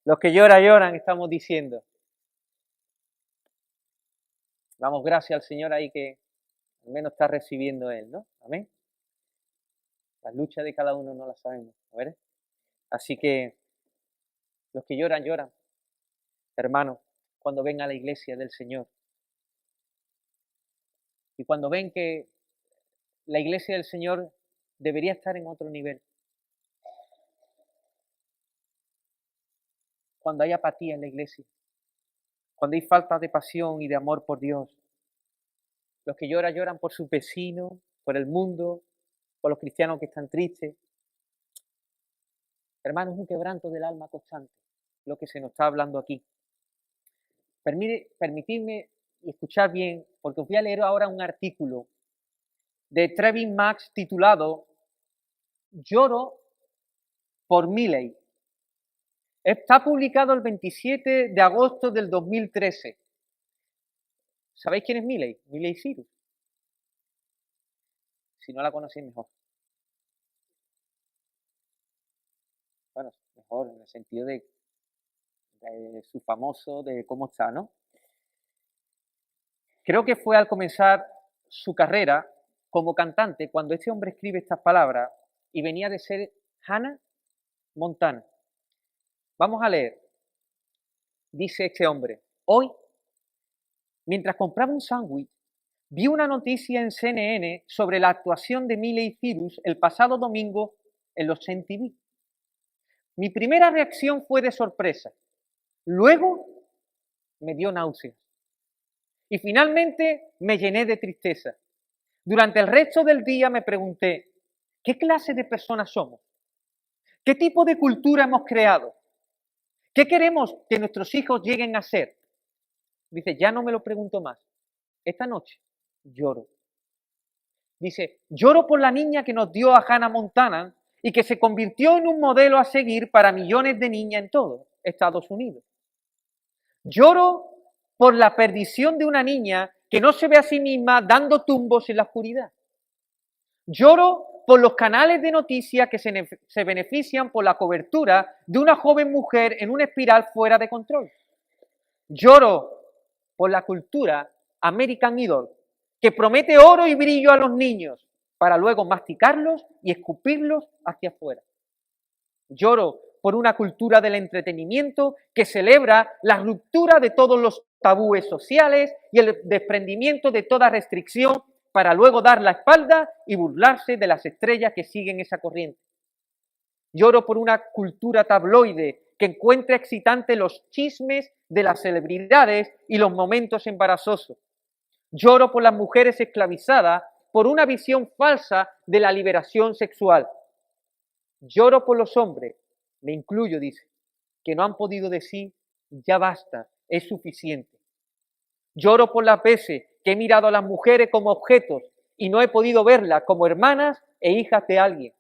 Los que lloran, lloran, estamos diciendo. Damos gracias al Señor ahí que al menos está recibiendo Él, ¿no? Amén. Las luchas de cada uno no las sabemos, ¿verdad? Así que los que lloran, lloran. Hermanos, cuando ven a la iglesia del Señor y cuando ven que la iglesia del Señor debería estar en otro nivel, cuando hay apatía en la iglesia, cuando hay falta de pasión y de amor por Dios, los que lloran, lloran por sus vecinos, por el mundo, por los cristianos que están tristes. Hermanos, es un quebranto del alma constante lo que se nos está hablando aquí. Permitidme y escuchar bien, porque os voy a leer ahora un artículo de Travis Max titulado Lloro por Milei. Está publicado el 27 de agosto del 2013. ¿Sabéis quién es Milei? Milei Cyrus. Si no la conocéis, mejor. Bueno, mejor en el sentido de su famoso, de cómo está, ¿no? Creo que fue al comenzar su carrera como cantante cuando este hombre escribe estas palabras y venía de ser Hannah Montana. Vamos a leer. Dice este hombre, hoy, mientras compraba un sándwich, vi una noticia en CNN sobre la actuación de Miley Cyrus el pasado domingo en los MTV. Mi primera reacción fue de sorpresa. Luego me dio náuseas. Y finalmente me llené de tristeza. Durante el resto del día me pregunté, ¿qué clase de personas somos? ¿Qué tipo de cultura hemos creado? ¿Qué queremos que nuestros hijos lleguen a ser? Dice, ya no me lo pregunto más. Esta noche lloro. Dice, lloro por la niña que nos dio a Hannah Montana y que se convirtió en un modelo a seguir para millones de niñas en todo Estados Unidos. Lloro por la perdición de una niña que no se ve a sí misma dando tumbos en la oscuridad. Lloro por los canales de noticias que se benefician por la cobertura de una joven mujer en una espiral fuera de control. Lloro por la cultura American Idol, que promete oro y brillo a los niños para luego masticarlos y escupirlos hacia afuera. Lloro por una cultura del entretenimiento que celebra la ruptura de todos los tabúes sociales y el desprendimiento de toda restricción para luego dar la espalda y burlarse de las estrellas que siguen esa corriente. Lloro por una cultura tabloide que encuentra excitante los chismes de las celebridades y los momentos embarazosos. Lloro por las mujeres esclavizadas por una visión falsa de la liberación sexual. Lloro por los hombres, me incluyo, dice, que no han podido decir, ya basta, es suficiente. Lloro por las veces que he mirado a las mujeres como objetos y no he podido verlas como hermanas e hijas de alguien.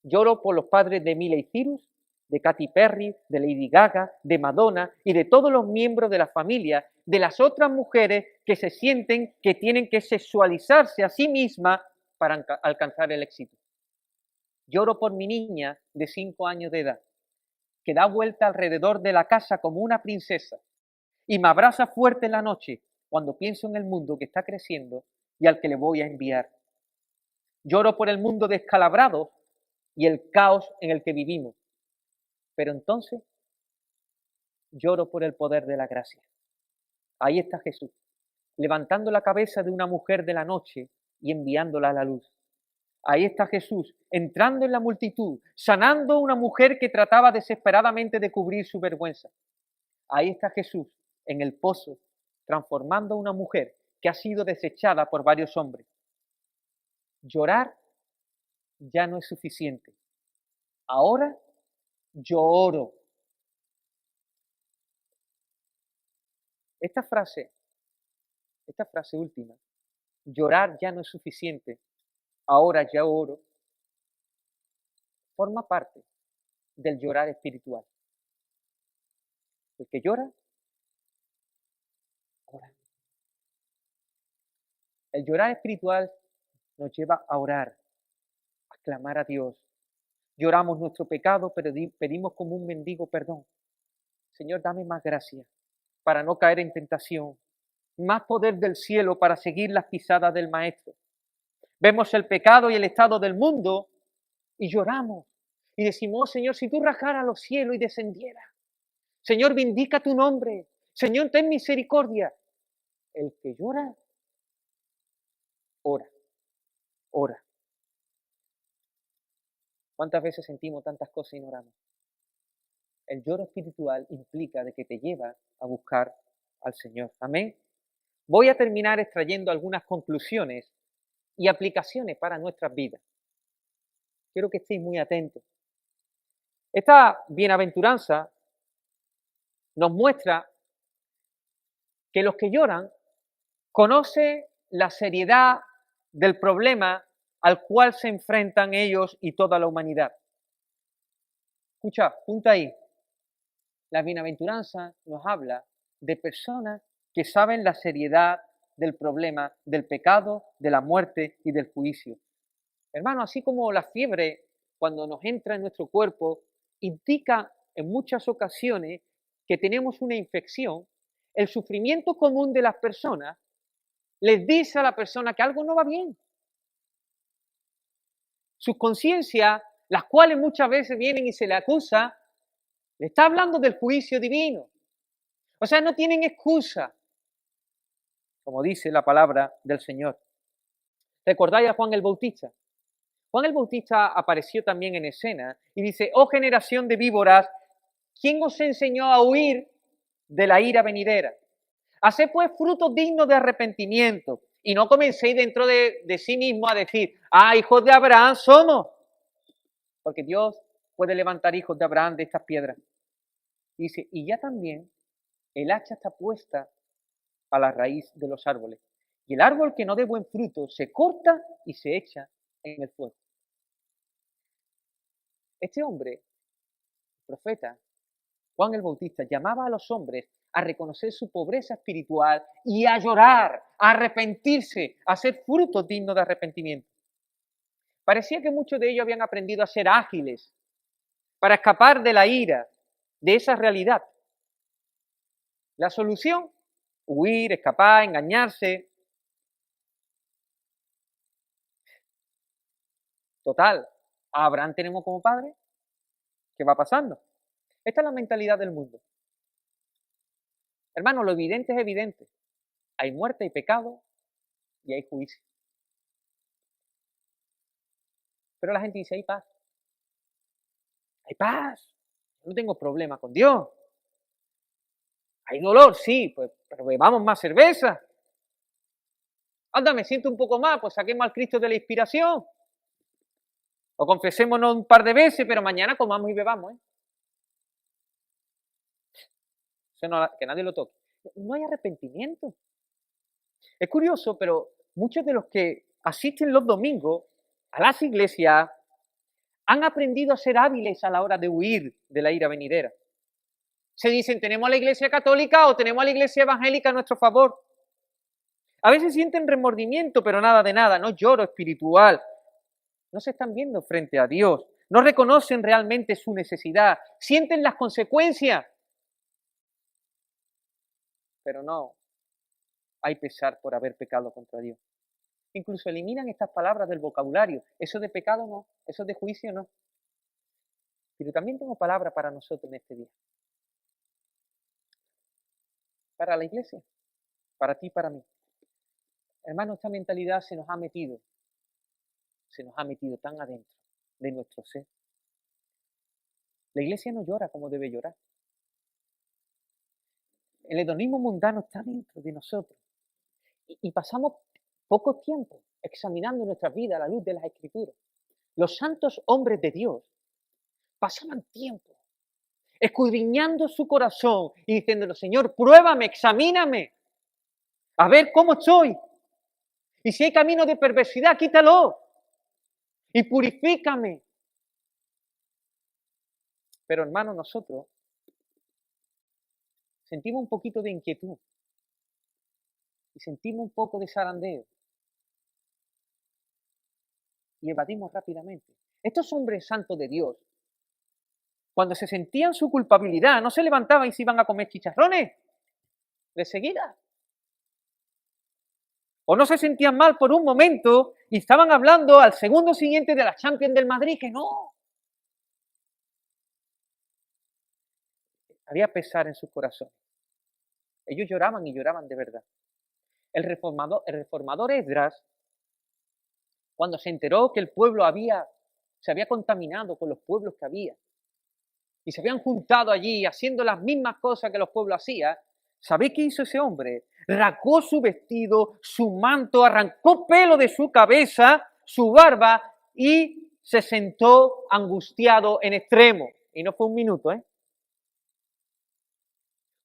Lloro por los padres de Miley Cyrus, de Katy Perry, de Lady Gaga, de Madonna y de todos los miembros de la familia, de las otras mujeres que se sienten que tienen que sexualizarse a sí mismas para alcanzar el éxito. Lloro por mi niña de 5 años de edad, que da vuelta alrededor de la casa como una princesa y me abraza fuerte en la noche cuando pienso en el mundo que está creciendo y al que le voy a enviar. Lloro por el mundo descalabrado y el caos en el que vivimos. Pero entonces lloro por el poder de la gracia. Ahí está Jesús, levantando la cabeza de una mujer de la noche y enviándola a la luz. Ahí está Jesús, entrando en la multitud, sanando a una mujer que trataba desesperadamente de cubrir su vergüenza. Ahí está Jesús, en el pozo, transformando a una mujer que ha sido desechada por varios hombres. Llorar ya no es suficiente. Ahora yo oro. Esta frase última, llorar ya no es suficiente, ahora ya oro, forma parte del llorar espiritual. El que llora, ora. El llorar espiritual nos lleva a orar, a clamar a Dios. Lloramos nuestro pecado, pero pedimos como un mendigo perdón. Señor, dame más gracia para no caer en tentación, más poder del cielo para seguir las pisadas del Maestro. Vemos el pecado y el estado del mundo y lloramos y decimos, oh, Señor, si tú rajaras los cielos y descendieras, Señor, vindica tu nombre, Señor, ten misericordia. El que llora, ora, ora. ¿Cuántas veces sentimos tantas cosas y no oramos? El lloro espiritual implica de que te lleva a buscar al Señor. Amén. Voy a terminar extrayendo algunas conclusiones y aplicaciones para nuestras vidas. Quiero que estéis muy atentos. Esta bienaventuranza nos muestra que los que lloran conocen la seriedad del problema al cual se enfrentan ellos y toda la humanidad. Escucha, punta ahí. La bienaventuranza nos habla de personas que saben la seriedad del problema, del pecado, de la muerte y del juicio. Hermano, así como la fiebre, cuando nos entra en nuestro cuerpo, indica en muchas ocasiones que tenemos una infección, el sufrimiento común de las personas les dice a la persona que algo no va bien. Sus conciencias, las cuales muchas veces vienen y se le acusa, le está hablando del juicio divino. O sea, no tienen excusa, como dice la palabra del Señor. ¿Recordáis a Juan el Bautista? Juan el Bautista apareció también en escena y dice, oh generación de víboras, ¿quién os enseñó a huir de la ira venidera? Haced pues frutos dignos de arrepentimiento y no comencéis dentro de sí mismo a decir, hijos de Abraham somos, porque Dios puede levantar hijos de Abraham de estas piedras. Dice, y ya también el hacha está puesta a la raíz de los árboles. Y el árbol que no dé buen fruto se corta y se echa en el fuego. Este hombre, profeta, Juan el Bautista, llamaba a los hombres a reconocer su pobreza espiritual y a llorar, a arrepentirse, a hacer frutos dignos de arrepentimiento. Parecía que muchos de ellos habían aprendido a ser ágiles para escapar de la ira, de esa realidad. La solución, huir, escapar, engañarse. Total, a Abraham tenemos como padre. ¿Qué va pasando? Esta es la mentalidad del mundo. Hermano, lo evidente es evidente. Hay muerte, hay pecado y hay juicio. Pero la gente dice, hay paz. Hay paz. No tengo problema con Dios. Hay dolor, sí, pues, pero bebamos más cerveza. Anda, me siento un poco más, pues saquemos al Cristo de la inspiración. O confesémonos un par de veces, pero mañana comamos y bebamos, ¿eh? Eso no, que nadie lo toque. No hay arrepentimiento. Es curioso, pero muchos de los que asisten los domingos a las iglesias han aprendido a ser hábiles a la hora de huir de la ira venidera. Se dicen, tenemos a la iglesia católica o tenemos a la iglesia evangélica a nuestro favor. A veces sienten remordimiento, pero nada de nada, no lloro espiritual. No se están viendo frente a Dios, no reconocen realmente su necesidad, sienten las consecuencias, pero no hay pesar por haber pecado contra Dios. Incluso eliminan estas palabras del vocabulario. Eso de pecado no, eso de juicio no. Pero también tengo palabra para nosotros en este día. Para la iglesia, para ti, para mí. Hermano, esta mentalidad se nos ha metido tan adentro de nuestro ser. La iglesia no llora como debe llorar. El hedonismo mundano está dentro de nosotros. Y pasamos poco tiempo examinando nuestra vida a la luz de las Escrituras. Los santos hombres de Dios pasaban tiempo escudriñando su corazón y diciéndole, Señor, pruébame, examíname, a ver cómo estoy. Y si hay camino de perversidad, quítalo y purifícame. Pero hermanos, nosotros sentimos un poquito de inquietud y sentimos un poco de zarandeo y evadimos rápidamente. Estos hombres santos de Dios, cuando se sentían su culpabilidad, no se levantaban y se iban a comer chicharrones de seguida. O no se sentían mal por un momento y estaban hablando al segundo siguiente de la Champions del Madrid, que no. Había pesar en sus corazones. Ellos lloraban y lloraban de verdad. El reformador Esdras, cuando se enteró que el pueblo se había contaminado con los pueblos que había, y se habían juntado allí haciendo las mismas cosas que los pueblos hacían, ¿sabéis qué hizo ese hombre? Rasgó su vestido, su manto, arrancó pelo de su cabeza, su barba, y se sentó angustiado en extremo. Y no fue un minuto, ¿eh?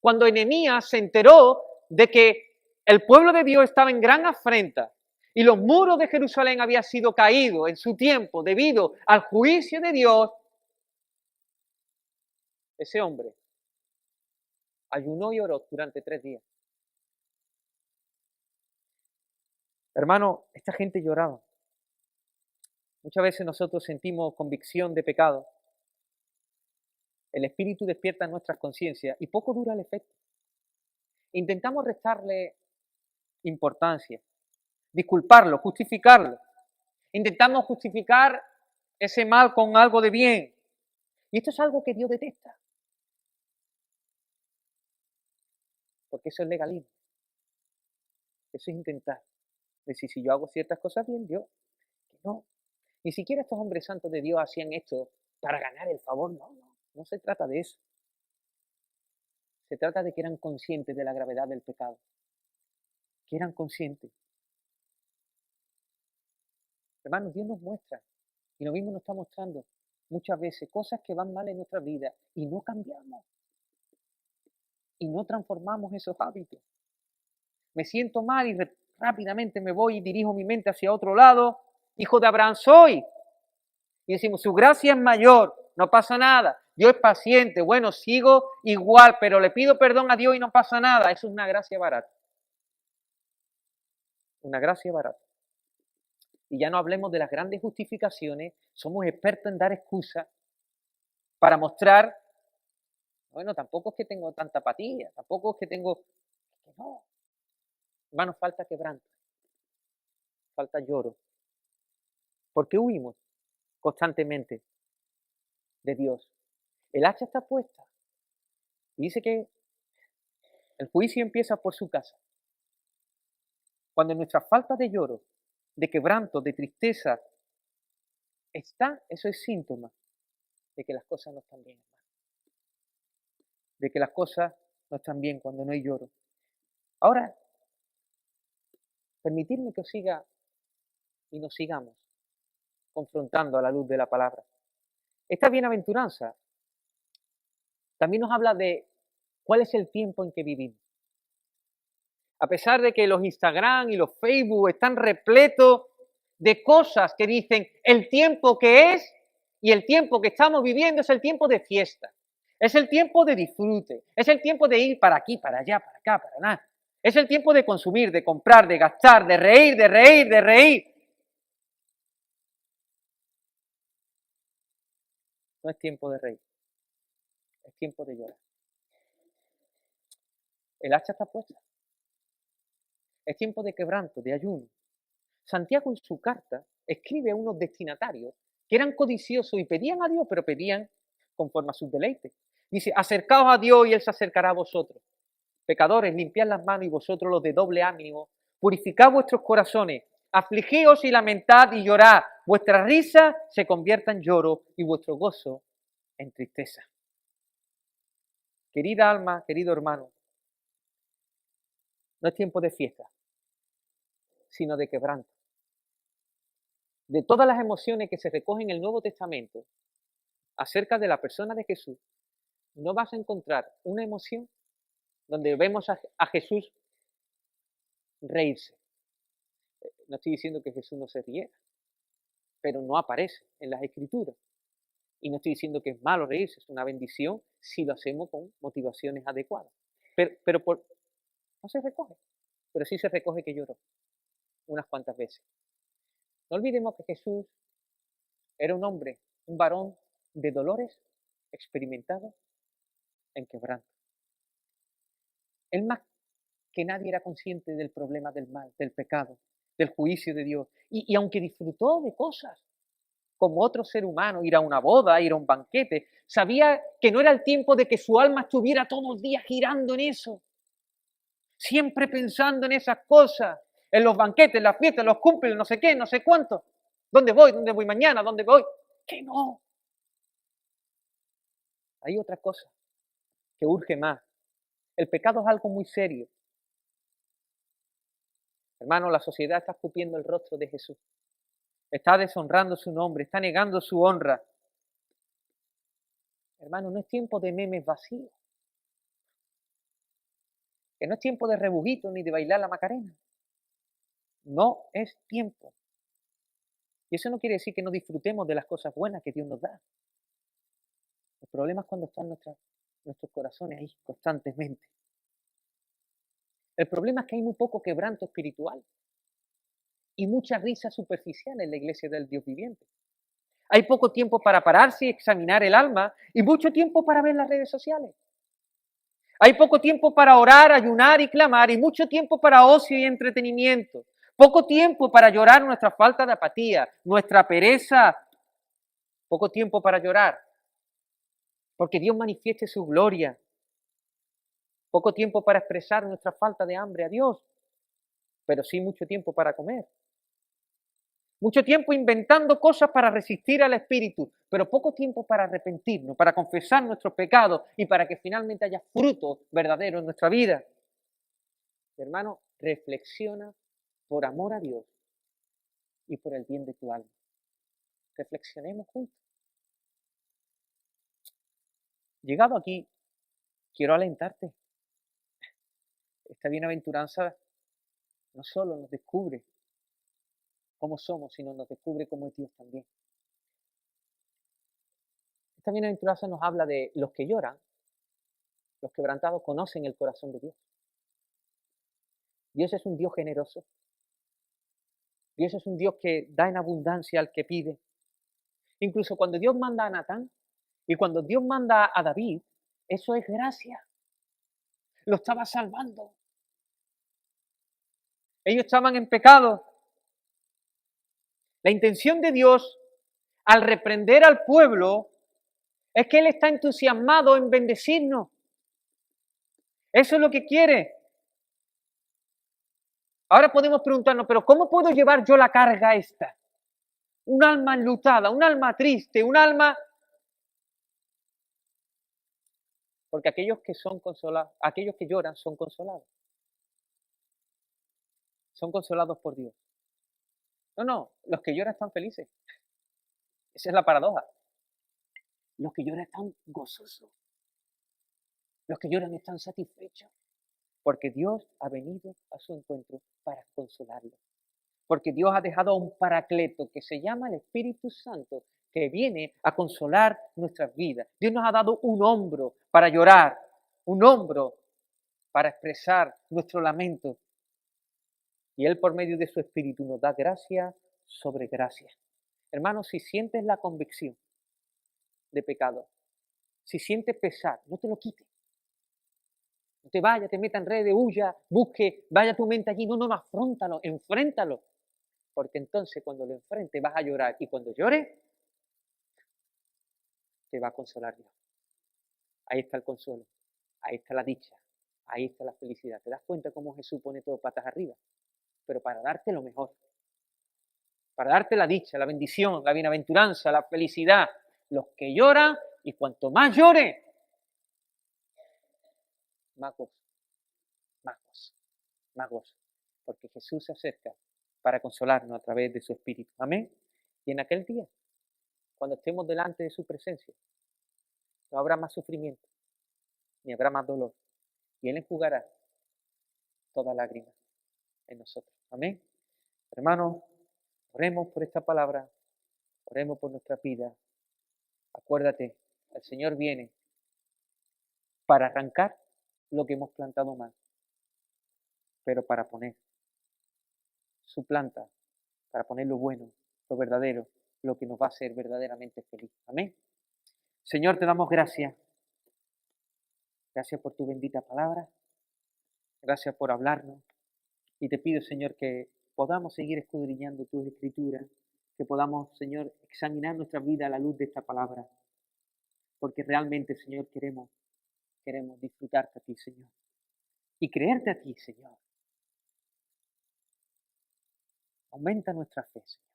Cuando Nehemías se enteró de que el pueblo de Dios estaba en gran afrenta y los muros de Jerusalén habían sido caídos en su tiempo debido al juicio de Dios, ese hombre ayunó y oró durante 3 días. Hermano, esta gente lloraba. Muchas veces nosotros sentimos convicción de pecado. El Espíritu despierta en nuestras conciencias y poco dura el efecto. Intentamos restarle importancia, disculparlo, justificarlo. Intentamos justificar ese mal con algo de bien. Y esto es algo que Dios detesta. Porque eso es legalismo. Eso es intentar decir, si yo hago ciertas cosas bien, Dios, que no. Ni siquiera estos hombres santos de Dios hacían esto para ganar el favor. No se trata de eso. Se trata de que eran conscientes de la gravedad del pecado. Que eran conscientes. Hermanos, Dios nos muestra, y lo mismo nos está mostrando muchas veces, cosas que van mal en nuestra vida y no cambiamos. Y no transformamos esos hábitos. Me siento mal y rápidamente me voy y dirijo mi mente hacia otro lado. Hijo de Abraham soy. Y decimos, su gracia es mayor, no pasa nada. Dios es paciente, bueno, sigo igual, pero le pido perdón a Dios y no pasa nada. Eso es una gracia barata. Una gracia barata. Y ya no hablemos de las grandes justificaciones, somos expertos en dar excusas para mostrar, bueno, tampoco es que tengo tanta apatía, tampoco es que tengo, no. Hermanos, falta quebranto, falta lloro. ¿Por qué huimos constantemente de Dios? El hacha está puesta. Y dice que el juicio empieza por su casa. Cuando nuestra falta de lloro, de quebranto, de tristeza está, eso es síntoma de que las cosas no están bien, hermano. De que las cosas no están bien cuando no hay lloro. Ahora, permitidme que os siga y nos sigamos confrontando a la luz de la palabra. Esta bienaventuranza también nos habla de cuál es el tiempo en que vivimos. A pesar de que los Instagram y los Facebook están repletos de cosas que dicen el tiempo que es y el tiempo que estamos viviendo es el tiempo de fiesta, es el tiempo de disfrute, es el tiempo de ir para aquí, para allá, para acá, para nada. Es el tiempo de consumir, de comprar, de gastar, de reír, de reír, de reír. No es tiempo de reír, es tiempo de llorar. El hacha está puesta. Es tiempo de quebranto, de ayuno. Santiago en su carta escribe a unos destinatarios que eran codiciosos y pedían a Dios, pero pedían conforme a sus deleites. Dice, acercaos a Dios y Él se acercará a vosotros. Pecadores, limpiad las manos y vosotros los de doble ánimo, purificad vuestros corazones, afligíos y lamentad y llorad. Vuestra risa se convierta en lloro y vuestro gozo en tristeza. Querida alma, querido hermano, no es tiempo de fiesta, sino de quebranto. de todas las emociones que se recogen en el Nuevo Testamento acerca de la persona de Jesús, no vas a encontrar una emoción donde vemos a Jesús reírse. No estoy diciendo que Jesús no se riera, pero no aparece en las Escrituras. Y no estoy diciendo que es malo reírse, es una bendición si lo hacemos con motivaciones adecuadas. Pero no se recoge, pero sí se recoge que lloró unas cuantas veces. No olvidemos que Jesús era un hombre, un varón de dolores experimentado en quebranto. Él más que nadie era consciente del problema del mal, del pecado, del juicio de Dios. Y aunque disfrutó de cosas, como otro ser humano, ir a una boda, ir a un banquete, sabía que no era el tiempo de que su alma estuviera todo el día girando en eso, siempre pensando en esas cosas, en los banquetes, en las fiestas, en los cumpleaños, no sé qué, no sé cuánto. ¿Dónde voy? ¿Dónde voy mañana? ¿Dónde voy? Que no. Hay otra cosa que urge más. El pecado es algo muy serio. Hermano, la sociedad está escupiendo el rostro de Jesús. Está deshonrando su nombre, está negando su honra. Hermano, no es tiempo de memes vacíos. Que no es tiempo de rebujito ni de bailar la Macarena. No es tiempo. Y eso no quiere decir que no disfrutemos de las cosas buenas que Dios nos da. El problema es cuando están nuestros corazones ahí constantemente. El problema es que hay muy poco quebranto espiritual y mucha risa superficial en la iglesia del Dios viviente. Hay poco tiempo para pararse y examinar el alma y mucho tiempo para ver las redes sociales. Hay poco tiempo para orar, ayunar y clamar y mucho tiempo para ocio y entretenimiento. Poco tiempo para llorar nuestra falta de apatía, nuestra pereza. Poco tiempo para llorar porque Dios manifieste su gloria. Poco tiempo para expresar nuestra falta de hambre a Dios, pero sí mucho tiempo para comer. Mucho tiempo inventando cosas para resistir al Espíritu, pero poco tiempo para arrepentirnos, para confesar nuestros pecados y para que finalmente haya fruto verdadero en nuestra vida. Hermano, reflexiona por amor a Dios y por el bien de tu alma. Reflexionemos juntos. Llegado aquí, quiero alentarte. Esta bienaventuranza no solo nos descubre cómo somos, sino nos descubre cómo es Dios también. Esta bienaventuranza nos habla de los que lloran, los quebrantados conocen el corazón de Dios. Dios es un Dios generoso. Dios es un Dios que da en abundancia al que pide. Incluso cuando Dios manda a Natán y cuando Dios manda a David, eso es gracia. Lo estaba salvando. Ellos estaban en pecado. La intención de Dios al reprender al pueblo es que Él está entusiasmado en bendecirnos. Eso es lo que quiere. Ahora podemos preguntarnos, pero ¿cómo puedo llevar yo la carga esta? Un alma enlutada, un alma triste, un alma... Porque aquellos que son consolados, aquellos que lloran son consolados. Son consolados por Dios. No, los que lloran están felices. Esa es la paradoja. Los que lloran están gozosos. Los que lloran están satisfechos. Porque Dios ha venido a su encuentro para consolarlos. Porque Dios ha dejado a un paracleto que se llama el Espíritu Santo, que viene a consolar nuestras vidas. Dios nos ha dado un hombro para llorar, un hombro para expresar nuestro lamento. Y Él por medio de su Espíritu nos da gracia sobre gracia. Hermanos, si sientes la convicción de pecado, si sientes pesar, no te lo quites. No te vayas, te metas en redes, huya, busque, vaya tu mente allí. No, afróntalo, enfréntalo. Porque entonces cuando lo enfrentes vas a llorar y cuando llores te va a consolar Dios. Ahí está el consuelo, ahí está la dicha, ahí está la felicidad. ¿Te das cuenta cómo Jesús pone todo patas arriba? Pero para darte lo mejor, para darte la dicha, la bendición, la bienaventuranza, la felicidad. Los que lloran y cuanto más llore, más gozo, más gozo, más gozo. Porque Jesús se acerca para consolarnos a través de su Espíritu. Amén. Y en aquel día, cuando estemos delante de su presencia, no habrá más sufrimiento, ni habrá más dolor. Y Él enjugará toda lágrima en nosotros. Amén. Hermanos, oremos por esta palabra, oremos por nuestra vida. Acuérdate, el Señor viene para arrancar lo que hemos plantado mal, pero para poner su planta, para poner lo bueno, lo verdadero, lo que nos va a hacer verdaderamente feliz. Amén. Señor, te damos gracias. Gracias por tu bendita palabra. Gracias por hablarnos. Y te pido, Señor, que podamos seguir escudriñando tus escrituras, que podamos, Señor, examinar nuestra vida a la luz de esta palabra. Porque realmente, Señor, queremos disfrutarte a ti, Señor. Y creerte a ti, Señor. Aumenta nuestra fe, Señor.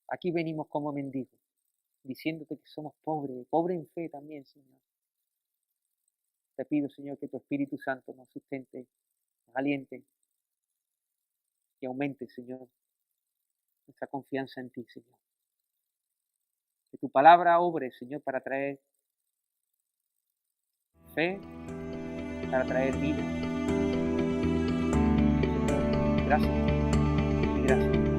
Aquí venimos como mendigos, diciéndote que somos pobres en fe también, Señor. Te pido, Señor, que tu Espíritu Santo nos sustente, nos aliente y aumente, Señor, nuestra confianza en ti, Señor. Que tu palabra obre, Señor, para traer fe, para traer vida. Señor, gracias y gracias.